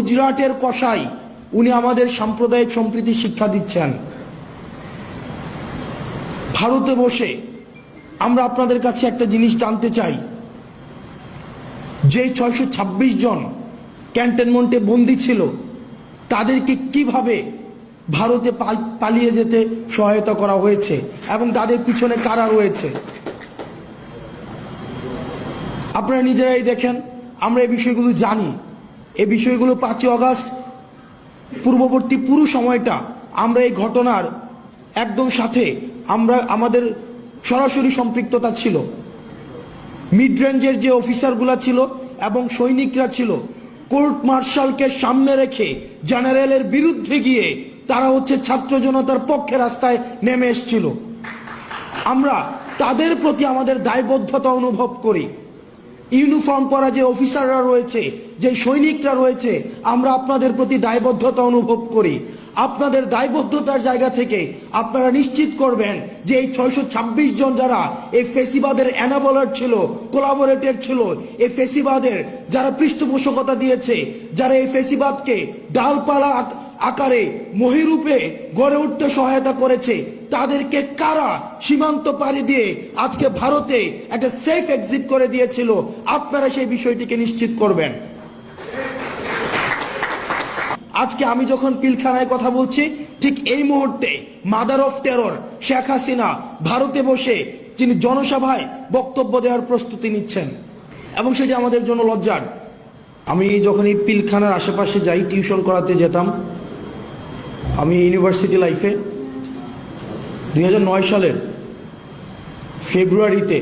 গুজরাটের কসাই, উনি আমাদের সাম্প্রদায়িক সম্প্রীতি শিক্ষা দিচ্ছেন। ভারতে বসে আমরা আপনাদের কাছে একটা জিনিস জানতে চাই, যে 626 জন ক্যান্টনমেন্টে বন্দী ছিল, তাদেরকে কিভাবে ভারতে পালিয়ে যেতে সহায়তা করা হয়েছে এবং তাদের পিছনে কারা রয়েছে আপনারা নিজেরাই দেখেন। আমরা এই বিষয়গুলো জানি। এই বিষয়গুলো 5ই আগস্ট পূর্ববর্তী পুরো সময়টা আমরা এই ঘটনার একদম সাথে আমাদের সরাসরি সম্পৃক্ততা ছিল। মিড রেঞ্জের যে অফিসারগুলো ছিল এবং সৈনিকরা ছিল, কোর্ট মার্শালকে সামনে রেখে জেনারেলের বিরুদ্ধে গিয়ে তারা ছাত্র জনতার পক্ষে রাস্তায় নেমে এসেছিল। আমরা তাদের প্রতি আমাদের দায়বদ্ধতা অনুভব করি। ইউনিফর্ম পরা যে অফিসাররা রয়েছে, যে সৈনিকরা রয়েছে, আমরা আপনাদের প্রতি দায়বদ্ধতা অনুভব করি। আপনাদের দায়বদ্ধতার জায়গা থেকে আপনারা নিশ্চিত করবেন যে এই 626 জন যারা এই ফেসিবাদের এনাবলার ছিল, কোলাবোরেটর ছিল, এই ফেসিবাদের যারা পৃষ্ঠপোষকতা দিয়েছে, যারা এই ফেসিবাদকে ডালপালা আকারে মহিরূপে গড়ে উঠতে সহায়তা করেছে, তাদেরকে কারা সীমান্ত পাড়ি দিয়ে আজকে ভারতে একটা সেফ এক্সিট করে দিয়েছিল, আপনারা সেই বিষয়টিকে নিশ্চিত করবেন। আজকে আমি যখন পিলখানায় কথা বলছি, ঠিক এই মুহূর্তে mother of terror Sheikh Hasina ভারতে বসে তিনি জনসভায় বক্তব্য দেওয়ার প্রস্তুতি নিচ্ছেন, এবং সেটি আমাদের জন্য লজ্জার। আমি যখন এই পিলখানার আশেপাশে যাই, টিউশন করাতে যেতাম, আমি ইউনিভার্সিটি লাইফে 2009 সালের ফেব্রুয়ারিতে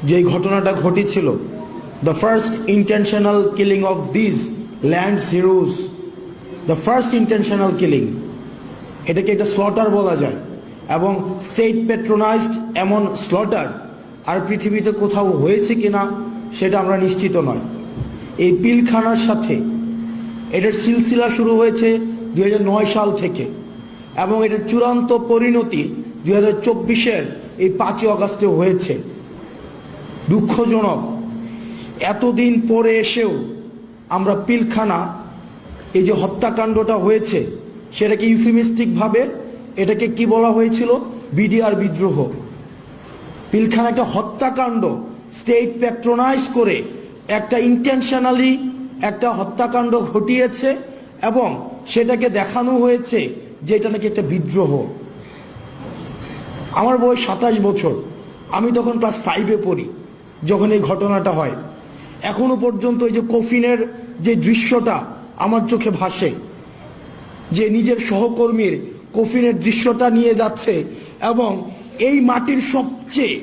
যে ঘটনাটা ঘটেছিল, the first intentional killing of this land heroes, the first intentional killing, এটাকে একটা স্লটার বলা যায়, এবং স্টেট পেট্রোনাইজড এমন স্লটার আর পৃথিবীতে কোথাও হয়েছে কিনা সেটা আমরা নিশ্চিত নয়। এই পিলখানার সাথে এটার সিলসিলা শুরু হয়েছে 2009 সাল থেকে, এবং এটার চূড়ান্ত পরিণতি 2024-এর এই 5ই আগস্টে হয়েছে। দুঃখজনক, এতদিন পরে এসেও আমরা পিলখানা, এই যে হত্যাকাণ্ডটা হয়েছে, সেটাকে ইউফেমিস্টিকভাবে এটাকে কি বলা হয়েছিল, বিডিআর বিদ্রোহ। পিলখানা একটা হত্যাকাণ্ড, স্টেট প্যাট্রোনাইজ করে একটা ইন্টেনশনালি একটা হত্যাকাণ্ড ঘটিয়েছে, এবং সেটাকে দেখানো হয়েছে যে এটা নাকি একটা বিদ্রোহ। আমার বয়স 27 বছর, আমি তখন ক্লাস 5-এ পড়ি যখন এই ঘটনাটা হয়। এখনো পর্যন্ত এই যে কফিনের যে দৃশ্যটা আমার চোখে ভাসে, যে নিজের সহকর্মীর কফিনের দৃশ্যটা নিয়ে যাচ্ছে, এবং এই মাটির সবচেয়ে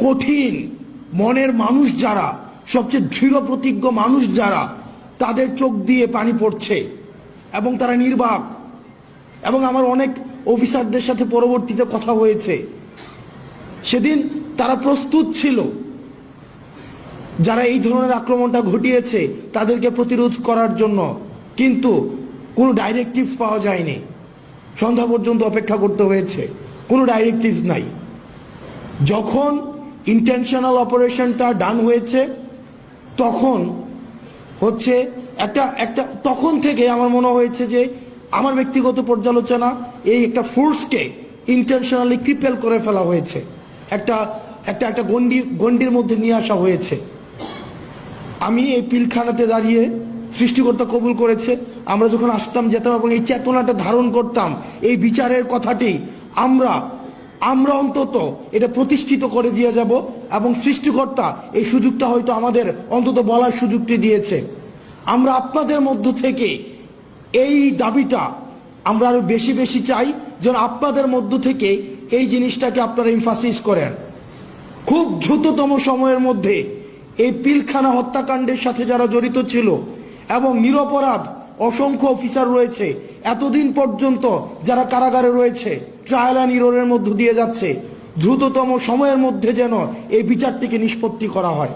কঠিন মনের মানুষ যারা, সবচেয়ে দৃঢ় প্রতিজ্ঞ মানুষ যারা, তাদের চোখ দিয়ে পানি পড়ছে এবং তারা নির্বাক। এবং আমার অনেক অফিসারদের সাথে পরবর্তীতে কথা হয়েছে, সেদিন তারা প্রস্তুত ছিল যারা এই ধরনের আক্রমণটা ঘটিয়েছে তাদেরকে প্রতিরোধ করার জন্য, কিন্তু কোনো ডাইরেক্টিভস পাওয়া যায়নি। সন্ধ্যা পর্যন্ত অপেক্ষা করতে হয়েছে, কোনো ডাইরেক্টিভস নাই। যখন ইন্টেনশনাল অপারেশনটা ডান হয়েছে, তখন তখন থেকে আমার মনে হয়েছে যে আমার ব্যক্তিগত পর্যালোচনা, এই একটা ফোর্সকে ইন্টেনশনালি ক্রিপেল করে ফেলা হয়েছে, একটা গণ্ডির মধ্যে নিয়ে আসা হয়েছে। আমি এই পিলখানাতে দাঁড়িয়ে সৃষ্টিকর্তা কবুল করেছে, আমরা যখন আসতাম যেতাম এবং এই চেতনাটা ধারণ করতাম, এই বিচারের কথাটি আমরা অন্তত এটা প্রতিষ্ঠিত করে দিয়ে যাব, এবং সৃষ্টিকর্তা এই সুযোগটা হয়তো আমাদের অন্তত বলার সুযোগটি দিয়েছে। আমরা আপনাদের মধ্য থেকে এই দাবিটা আমরা আরো বেশি বেশি চাই, যেন আপনাদের মধ্য থেকে এই জিনিসটাকে আপনারা এমফাসিস করেন। খুব দ্রুততম সময়ের মধ্যে এই পিলখানা হত্যাকাণ্ডের সাথে যারা জড়িত ছিল, এবং নিরপরাধ অসংখ্য অফিসার রয়েছে এতদিন পর্যন্ত যারা কারাগারে রয়েছে, ট্রায়াল অ্যান্ড এররের মধ্য দিয়ে যাচ্ছে, দ্রুততম সময়ের মধ্যে যেন এই বিচারটিকে নিষ্পত্তি করা হয়।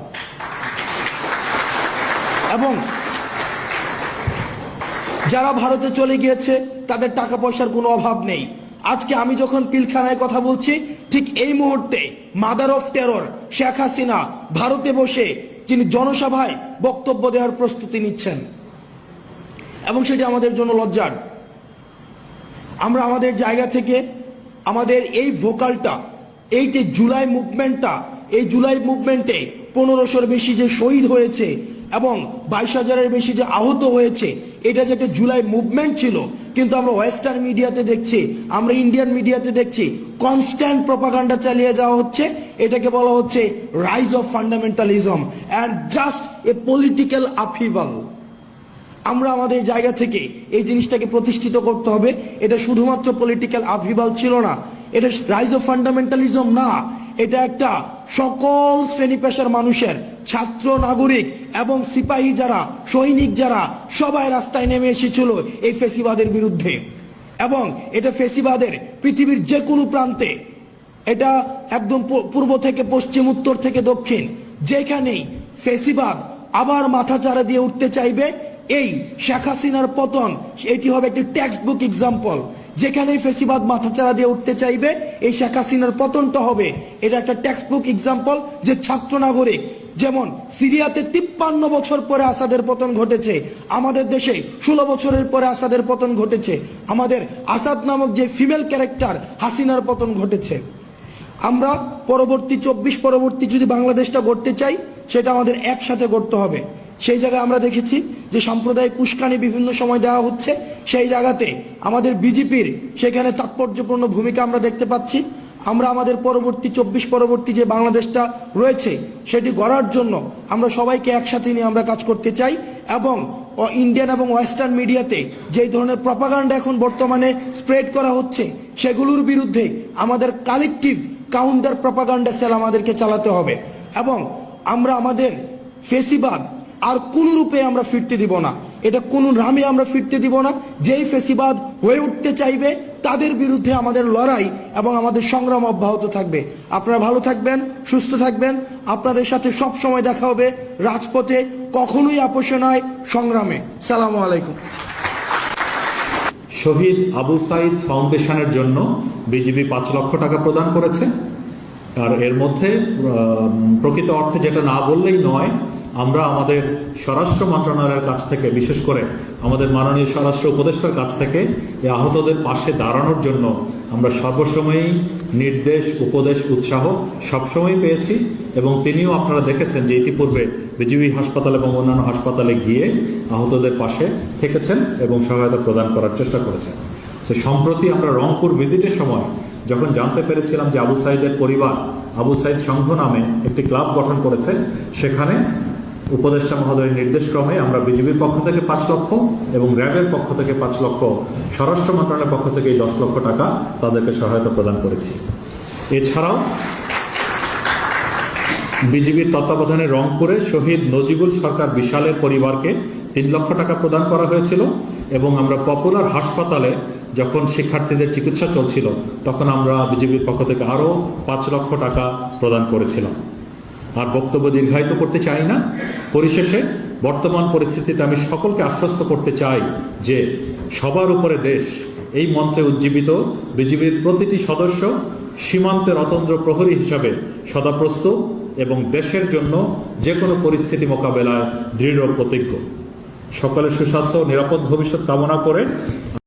এবং যারা ভারতে চলে গিয়েছে তাদের টাকা পয়সার কোনো অভাব নেই। আজকে আমি যখন পিলখানায় কথা বলছি, ঠিক এই মুহূর্তে mother of terror Sheikh Hasina ভারতে বসে তিনি জনসভায় বক্তব্য দেওয়ার প্রস্তুতি নিচ্ছেন। এবং সেটি আমাদের জন্য লজ্জার। আমরা আমাদের জায়গা থেকে আমাদের এই ভোকালটা, এই যে জুলাই মুভমেন্টটা, এই জুলাই মুভমেন্টে 1500-র বেশি যে শহীদ হয়েছে এবং 22,000-এর বেশি যে আহত হয়েছে, এটা যে একটা জুলাই মুভমেন্ট ছিল, কিন্তু আমরা ওয়েস্টার্ন মিডিয়াতে দেখছি, আমরা ইন্ডিয়ান মিডিয়াতে দেখছি কনস্ট্যান্ট প্রপাগান্ডা চালিয়ে যাওয়া হচ্ছে। এটাকে বলা হচ্ছে rise of fundamentalism and just a political upheaval. আমরা আমাদের জায়গা থেকে এই জিনিসটাকে প্রতিষ্ঠিত করতে হবে। এটা শুধুমাত্র পলিটিক্যাল আপহিভাল ছিল না, এটা রাইজ অফ ফান্ডামেন্টালিজম না, এটা একটা সকল শ্রেণী পেশার মানুষের, ছাত্র, নাগরিক এবং সিপাহী যারা, সৈনিক যারা, সবাই রাস্তায় নেমে এসেছিল এই ফেসিবাদের বিরুদ্ধে। এবং এটা ফেসিবাদের পৃথিবীর যে কোনো প্রান্তে, এটা একদম পূর্ব থেকে পশ্চিম, উত্তর থেকে দক্ষিণ, যেখানেই ফেসিবাদ আবার মাথা চাড়া দিয়ে উঠতে চাইবে, এই শেখ হাসিনার পতন এটি হবে একটি টেক্সট বুক এক্সাম্পল। যেখানেই ফেসিবাদ মাথাচাড়া দিয়ে উঠতে চাইবে, এই শেখ হাসিনার পতনটা হবে এটা একটা টেক্সট বুক এক্সাম্পল। যে ছাত্র নাগরিক, যেমন সিরিয়াতে 53 বছর পরে আসাদের পতন ঘটেছে, আমাদের দেশে 16 বছরের পরে আসাদের পতন ঘটেছে, আমাদের আসাদ নামক যে ফিমেল ক্যারেক্টার হাসিনার পতন ঘটেছে। আমরা পরবর্তী 24 পরবর্তী যদি বাংলাদেশটা গড়তে চাই, সেটা আমাদের একসাথে গড়তে হবে। সেই জায়গায় আমরা দেখেছি যে সাম্প্রদায়িক উস্কানি বিভিন্ন সময় দেওয়া হচ্ছে, সেই জায়গাতে আমাদের বিজেপির সেখানে তাৎপর্যপূর্ণ ভূমিকা আমরা দেখতে পাচ্ছি। আমরা আমাদের পরবর্তী 24 পরবর্তী যে বাংলাদেশটা রয়েছে সেটি গড়ার জন্য আমরা সবাইকে একসাথে নিয়ে আমরা কাজ করতে চাই। এবং ইন্ডিয়ান এবং ওয়েস্টার্ন মিডিয়াতে যেই ধরনের প্রপাগান্ডা এখন বর্তমানে স্প্রেড করা হচ্ছে, সেগুলোর বিরুদ্ধে আমাদের কালেকটিভ কাউন্টার প্রপাগান্ডা সেল আমাদেরকে চালাতে হবে। এবং আমরা আমাদের ফেসিবাদ আর কোন রূপে আমরা ফিরতে দিব না, এটা কোন নামে আমরা ফিরতে দিব না। যেই ফেসিবাদ হয়ে উঠতে চাইবে তাদের বিরুদ্ধে আমাদের লড়াই এবং আমাদের সংগ্রাম অব্যাহত থাকবে। আপনারা ভালো থাকবেন, সুস্থ থাকবেন। আপনাদের সাথে সব সময় দেখা হবে রাজপথে, কখনোই আপোষে নয়, সংগ্রামে। সালামু আলাইকুম। শহীদ আবু সাইদ ফাউন্ডেশনের জন্য বিজিবি 5 লক্ষ টাকা প্রদান করেছে। আর এর মধ্যে প্রকৃত অর্থে যেটা না বললেই নয়, আমরা আমাদের স্বরাষ্ট্র মন্ত্রণালয়ের কাছ থেকে, বিশেষ করে আমাদের মাননীয় স্বরাষ্ট্র উপদেষ্টার কাছ থেকে এই আহতদের পাশে দাঁড়ানোর জন্য আমরা সর্বসময়ই নির্দেশ, উপদেশ, উৎসাহ সবসময় পেয়েছি। এবং তিনিও আপনারা দেখেছেন যে ইতিপূর্বে বিজিবি হাসপাতাল এবং অন্যান্য হাসপাতালে গিয়ে আহতদের পাশে থেকেছেন এবং সহায়তা প্রদান করার চেষ্টা করেছেন। তো সম্প্রতি আমরা রংপুর ভিজিটের সময় যখন জানতে পেরেছিলাম যে আবু সাইদের পরিবার আবু সাইদ সংঘ নামে একটি ক্লাব গঠন করেছে, সেখানে উপদেষ্টা মহোদয়ের নির্দেশক্রমে আমরা বিজিবির পক্ষ থেকে 5 লক্ষ এবং র্যাবের পক্ষ থেকে 5 লক্ষ, স্বরাষ্ট্র মন্ত্রণালয়ের পক্ষ থেকে 10 লক্ষ টাকা তাদেরকে সহায়তা প্রদান করেছি। এছাড়াও বিজিবির তত্ত্বাবধানে রংপুরে শহীদ নজিবুল সরকার বিশালের পরিবারকে 3 লক্ষ টাকা প্রদান করা হয়েছিল। এবং আমরা পপুলার হাসপাতালে যখন শিক্ষার্থীদের চিকিৎসা চলছিল, তখন আমরা বিজিবির পক্ষ থেকে আরও 5 লক্ষ টাকা প্রদান করেছিলাম। আর বক্তব্য দীর্ঘায়িত করতে চাই না। পরিশেষে বর্তমান পরিস্থিতিতে আমি সকলকে আশ্বস্ত করতে চাই যে সবার উপরে দেশ, এই মন্ত্রে উজ্জীবিত বিজিবির প্রতিটি সদস্য সীমান্তের অতন্দ্র প্রহরী হিসাবে সদা প্রস্তুত এবং দেশের জন্য যে কোনো পরিস্থিতি মোকাবেলায় দৃঢ় প্রতিজ্ঞ। সকলের সুস্বাস্থ্য ও নিরাপদ ভবিষ্যৎ কামনা করে